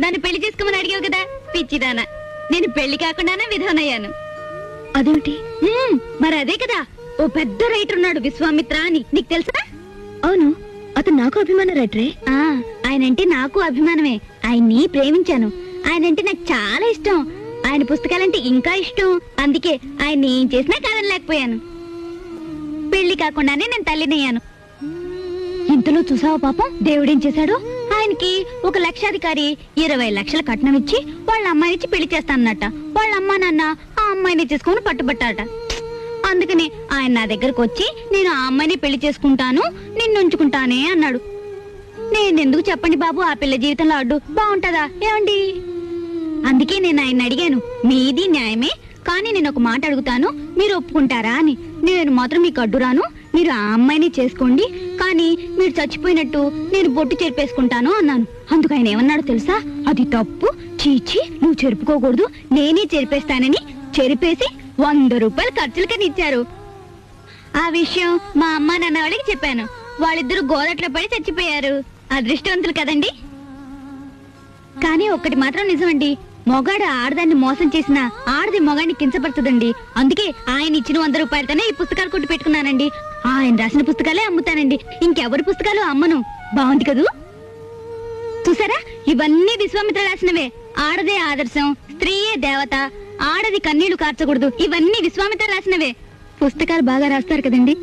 నన్ను పెళ్లి చేసుకోమని అడిగావు కదా పిచ్చిదానా, నేను పెళ్లి కాకుండానే విధవనయ్యాను. అదేమిటి? మరి అదే కదా, ఓ పెద్ద రైటర్ ఉన్నాడు విశ్వామిత్ర అని, నీకు తెలుసా? అవును, అతను నాకు అభిమాన రైటరే. ఆయనంటే నాకు అభిమానమే. ఆయన్ని ప్రేమించాను. ఆయనంటే నాకు చాలా ఇష్టం. ఆయన పుస్తకాలంటే ఇంకా ఇష్టం. అందుకే ఆయన్ని ఏం చేసినా కాదనలేకపోయాను. పెళ్లి కాకుండానే నేను తల్లినయ్యాను. ఇంతలో చూసావా పాపం దేవుడేం చేశాడు? ఆయనకి ఒక లక్షాధికారి 20 లక్షల కట్నం ఇచ్చి వాళ్ళ అమ్మాయినిచ్చి పెళ్లి చేస్తానన్నట. వాళ్ళ అమ్మా నాన్న ఆ అమ్మాయిని చేసుకుని పట్టుబట్టారట. అందుకని ఆయన నా దగ్గరకు వచ్చి నేను ఆ అమ్మాయిని పెళ్లి చేసుకుంటాను, నిన్ను ఉంచుకుంటానే అన్నాడు. నేనెందుకు చెప్పండి బాబు ఆ పిల్ల జీవితంలో అడ్డు బాగుంటదా ఏమండి? అందుకే నేను ఆయన అడిగాను, మీది న్యాయమే, కానీ నేను ఒక మాట అడుగుతాను, మీరు ఒప్పుకుంటారా అని. నేను మాత్రం మీకు అడ్డురాను, మీరు ఆ అమ్మాయిని చేసుకోండి, కానీ మీరు చచ్చిపోయినట్టు నేను బొట్టు చెరిపేసుకుంటాను అన్నాను. అందుకు ఆయన ఏమన్నాడు తెలుసా? అది తప్పు, చీచి నువ్వు చెరుపుకోకూడదు, నేనే చెరిపేస్తానని చెరిపేసి 100 రూపాయలు ఖర్చులకని ఇచ్చారు. ఆ విషయం మా అమ్మ నాన్న వాళ్ళకి చెప్పాను. వాళ్ళిద్దరూ గోదట్లో పడి చచ్చిపోయారు. అదృష్టవంతులు కదండి. కానీ ఒక్కటి మాత్రం నిజమండి, మొగాడు ఆడదాన్ని మోసం చేసిన ఆడది మొగాడిని కించపడుతుందండి. అందుకే ఆయన ఇచ్చిన 100 రూపాయలతోనే ఈ పుస్తకాలు కొట్టి పెట్టుకున్నానండి. ఆయన రాసిన పుస్తకాలే అమ్ముతానండి, ఇంకెవరి పుస్తకాలు అమ్మను. బాగుంది కదూ? చూసారా, ఇవన్నీ విశ్వామిత్ర రాసినవే. ఆడదే ఆదర్శం, స్త్రీయే దేవత, ఆడది కన్నీళ్లు కార్చకూడదు, ఇవన్నీ విశ్వామిత్ర రాసినవే. పుస్తకాలు బాగా రాస్తారు కదండి.